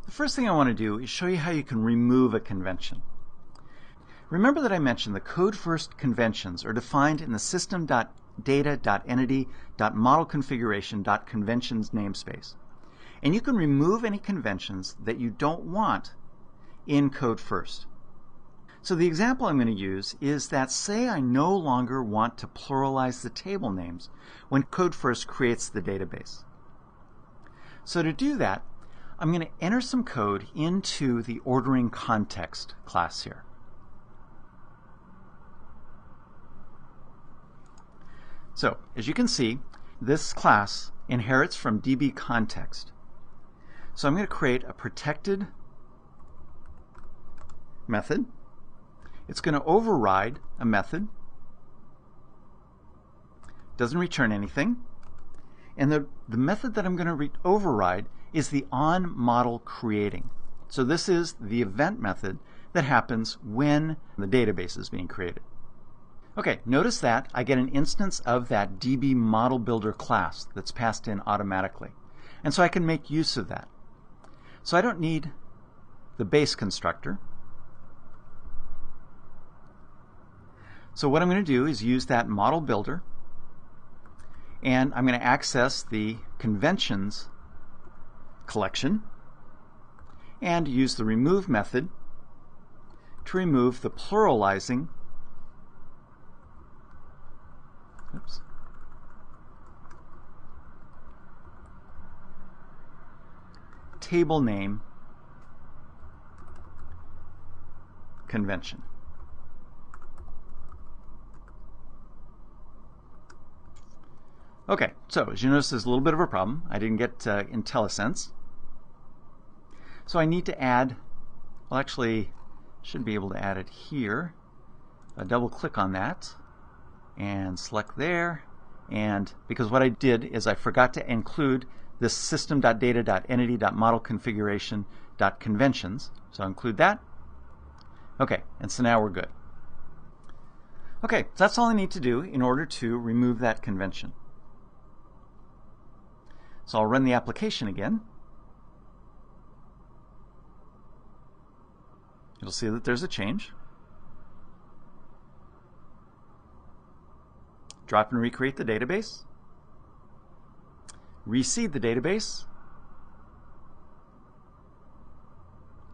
The first thing I want to do is show you how you can remove a convention. Remember that I mentioned the code-first conventions are defined in the system.data.entity.modelconfiguration.conventions namespace. And you can remove any conventions that you don't want in code first. So the example I'm going to use is that, say I no longer want to pluralize the table names when code first creates the database. So to do that, I'm going to enter some code into the ordering context class here. So as you can see, this class inherits from DB context. So I'm going to create a protected method. It's going to override a method. Doesn't return anything. And the method that I'm going to override is the onModelCreating. So this is the event method that happens when the database is being created. Okay, notice that I get an instance of that DB Model Builder class that's passed in automatically. And so I can make use of that. So I don't need the base constructor. So what I'm going to do is use that Model Builder, and I'm going to access the conventions collection and use the remove method to remove the pluralizing table name convention. Okay, so as you notice, there's a little bit of a problem. I didn't get IntelliSense. So I need to add, well, actually, should be able to add it here. Double click on that and select there. And because what I did is I forgot to include this system.data.entity.modelconfiguration.conventions. So I'll include that. Okay, and so now we're good. Okay, so that's all I need to do in order to remove that convention. So I'll run the application again. You'll see that there's a change. Drop and recreate the database. Reseed the database.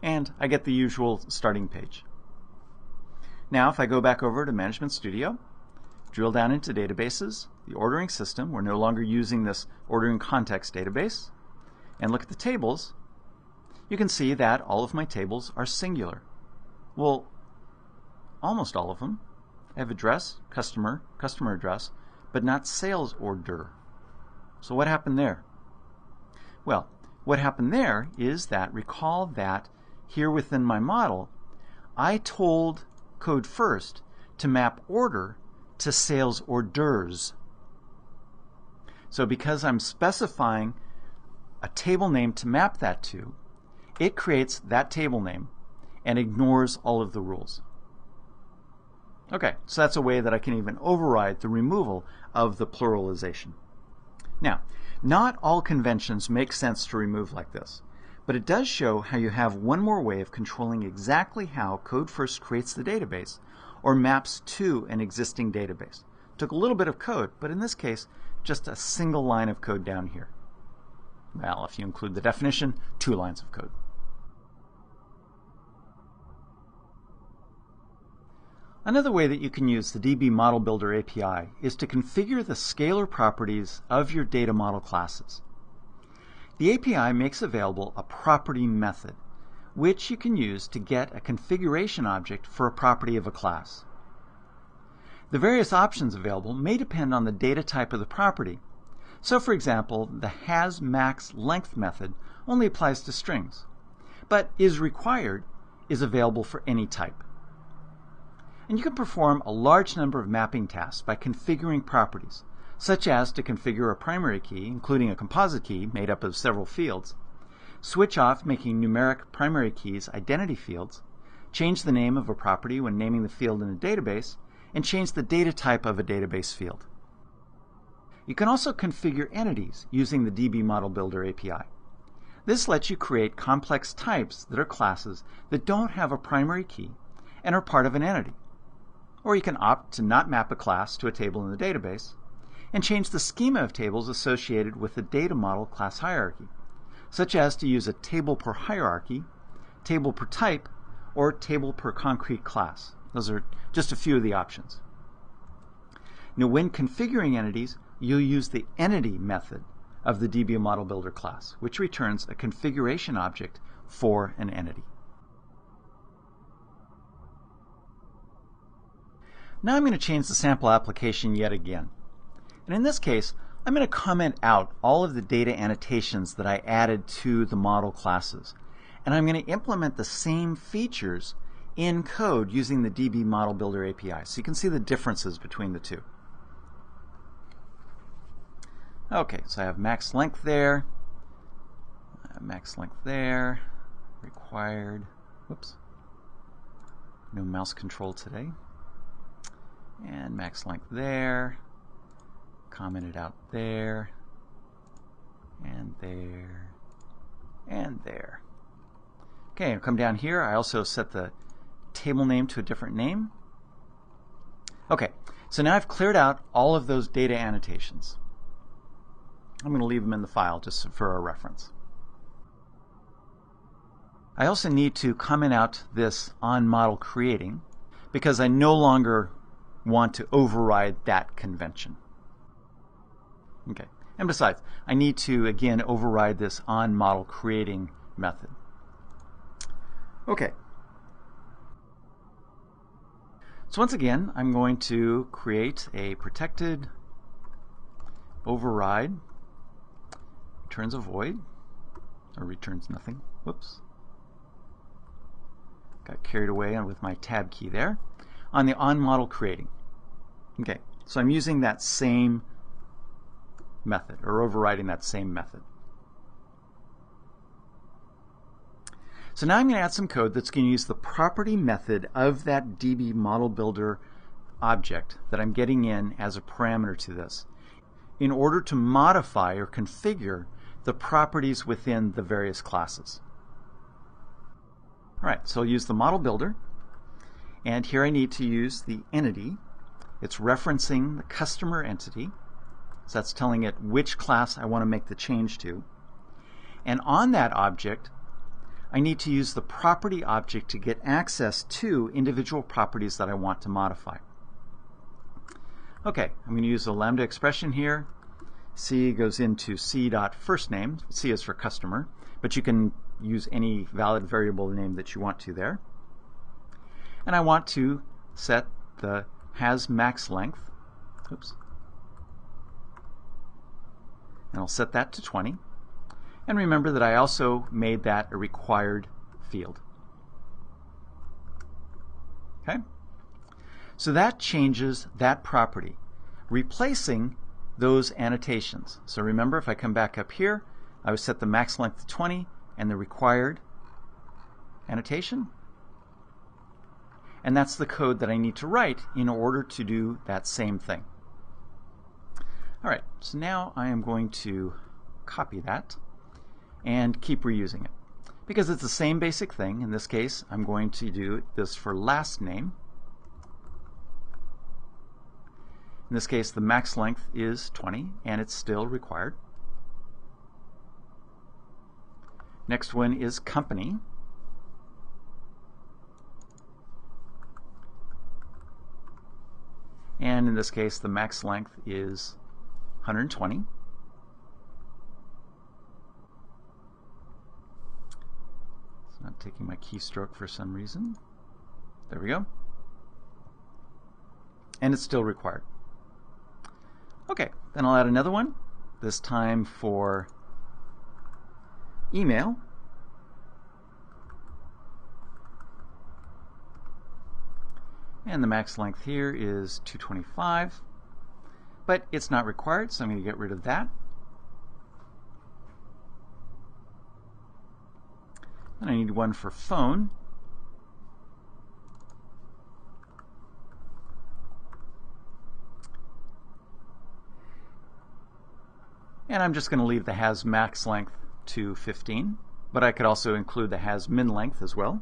And I get the usual starting page. Now if I go back over to Management Studio, drill down into databases, the ordering system, we're no longer using this ordering context database, and look at the tables, you can see that all of my tables are singular. Well, almost all of them. I have address, customer, customer address, but not sales order. So what happened there? Well, what happened there is that, recall that here within my model, I told code first to map order to sales orders. So because I'm specifying a table name to map that to, it creates that table name and ignores all of the rules. Okay, so that's a way that I can even override the removal of the pluralization. Now, not all conventions make sense to remove like this, but it does show how you have one more way of controlling exactly how code first creates the database or maps to an existing database. Took a little bit of code, but in this case, just a single line of code down here. Well, if you include the definition, 2 lines of code. Another way that you can use the DB Model Builder API is to configure the scalar properties of your data model classes. The API makes available a property method, which you can use to get a configuration object for a property of a class. The various options available may depend on the data type of the property. So for example, the hasMaxLength method only applies to strings, but isRequired is available for any type. And you can perform a large number of mapping tasks by configuring properties, such as to configure a primary key, including a composite key made up of several fields, switch off making numeric primary keys identity fields, change the name of a property when naming the field in a database, and change the data type of a database field. You can also configure entities using the DB Model Builder API. This lets you create complex types that are classes that don't have a primary key and are part of an entity. Or you can opt to not map a class to a table in the database and change the schema of tables associated with the data model class hierarchy, such as to use a table per hierarchy, table per type, or table per concrete class. Those are just a few of the options. Now, when configuring entities, you'll use the entity method of the DB Model Builder class, which returns a configuration object for an entity. Now I'm going to change the sample application yet again. And in this case, I'm going to comment out all of the data annotations that I added to the model classes. And I'm going to implement the same features in code using the DB Model Builder API. So you can see the differences between the two. Okay, so I have max length there, required, whoops, no mouse control today, and max length there, commented out there, and there, and there. Okay, I'll come down here. I also set the table name to a different name. Okay, so now I've cleared out all of those data annotations. I'm going to leave them in the file just for our reference. I also need to comment out this on model creating because I no longer want to override that convention. Okay, and besides, I need to again override this on model creating method. Okay. So once again, I'm going to create a protected override. Returns a void, or returns nothing. Whoops. Got carried away with my tab key there. On the on-model creating. Okay, so I'm using that same method, or overriding that same method. So now I'm going to add some code that's going to use the property method of that DB Model Builder object that I'm getting in as a parameter to this in order to modify or configure the properties within the various classes. All right, so I'll use the model builder, and here I need to use the entity. It's referencing the customer entity, so that's telling it which class I want to make the change to. And on that object, I need to use the property object to get access to individual properties that I want to modify. Okay, I'm going to use a lambda expression here. C goes into c.firstname. C is for customer, but you can use any valid variable name that you want to there. And I want to set the has max length. Oops. And I'll set that to 20. And remember that I also made that a required field. Okay? So that changes that property, replacing those annotations. So remember, if I come back up here, I would set the max length to 20 and the required annotation. And that's the code that I need to write in order to do that same thing. All right, so now I am going to copy that and keep reusing it. Because it's the same basic thing. In this case, I'm going to do this for last name. In this case, the max length is 20, and it's still required. Next one is company. And in this case, the max length is 120. It's not taking my keystroke for some reason. There we go. And it's still required. Okay, then I'll add another one, this time for email. And the max length here is 225, but it's not required, so I'm going to get rid of that. And I need one for phone. And I'm just going to leave the has max length to 15, but I could also include the has min length as well.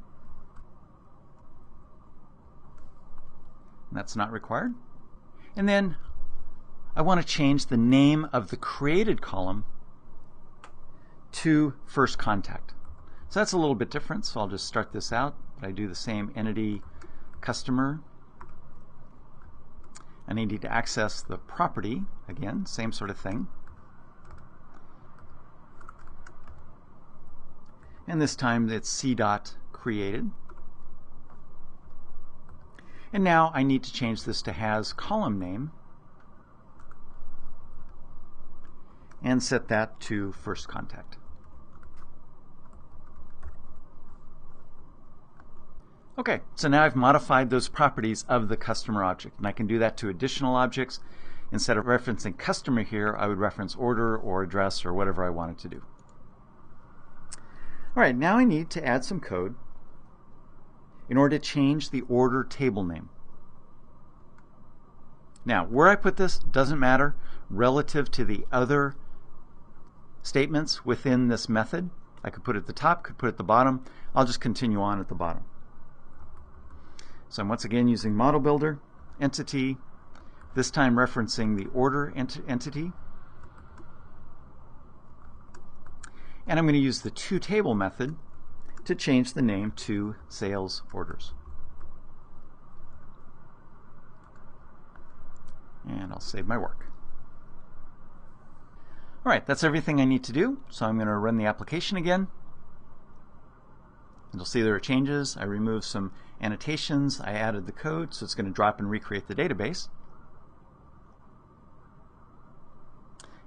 That's not required. And then I want to change the name of the created column to first contact. So that's a little bit different, so I'll just start this out. But I do the same entity customer. I need to access the property, again, same sort of thing. And this time it's c.created. And now I need to change this to has column name and set that to first contact. Okay, so now I've modified those properties of the customer object, and I can do that to additional objects. Instead of referencing customer here, I would reference order or address or whatever I wanted to do. All right, now I need to add some code in order to change the order table name. Now, where I put this doesn't matter relative to the other statements within this method. I could put it at the top, could put it at the bottom. I'll just continue on at the bottom. So I'm once again using Model Builder, Entity, this time referencing the order entity. And I'm going to use the toTable method to change the name to sales orders. And I'll save my work. All right, that's everything I need to do. So I'm going to run the application again. You'll see there are changes. I removed some annotations. I added the code, so it's going to drop and recreate the database.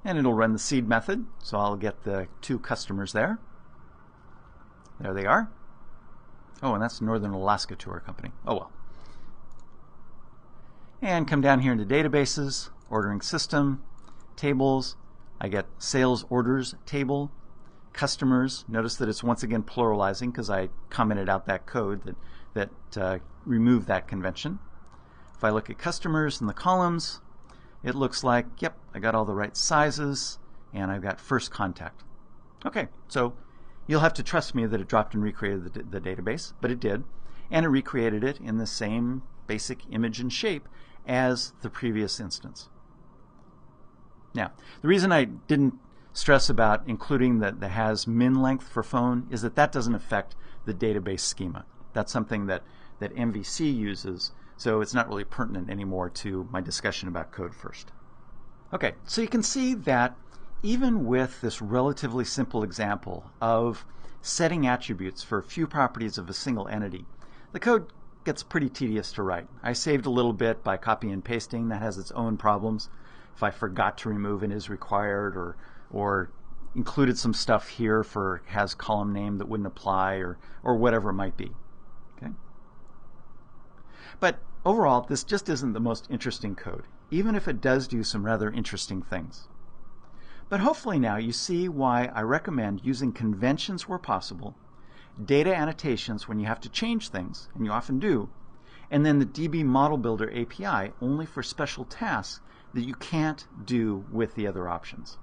And it'll run the seed method, so I'll get the 2 customers there. There they are. Oh, and that's Northern Alaska Tour Company. Oh well. And come down here into databases, ordering system, tables. I get sales orders table, customers. Notice that it's once again pluralizing because I commented out that code that removed that convention. If I look at customers in the columns, it looks like, yep, I got all the right sizes and I've got first contact. Okay, so you'll have to trust me that it dropped and recreated the database, but it did. And it recreated it in the same basic image and shape as the previous instance. Now, the reason I didn't stress about including the has min length for phone is that doesn't affect the database schema. That's something that MVC uses, so it's not really pertinent anymore to my discussion about code first. Okay, so you can see that even with this relatively simple example of setting attributes for a few properties of a single entity, the code gets pretty tedious to write. I saved a little bit by copy and pasting. That has its own problems. If I forgot to remove an is required or included some stuff here for has column name that wouldn't apply or whatever it might be. Okay? But overall, this just isn't the most interesting code, even if it does do some rather interesting things. But hopefully now you see why I recommend using conventions where possible, data annotations when you have to change things, and you often do, and then the DB Model Builder API only for special tasks that you can't do with the other options.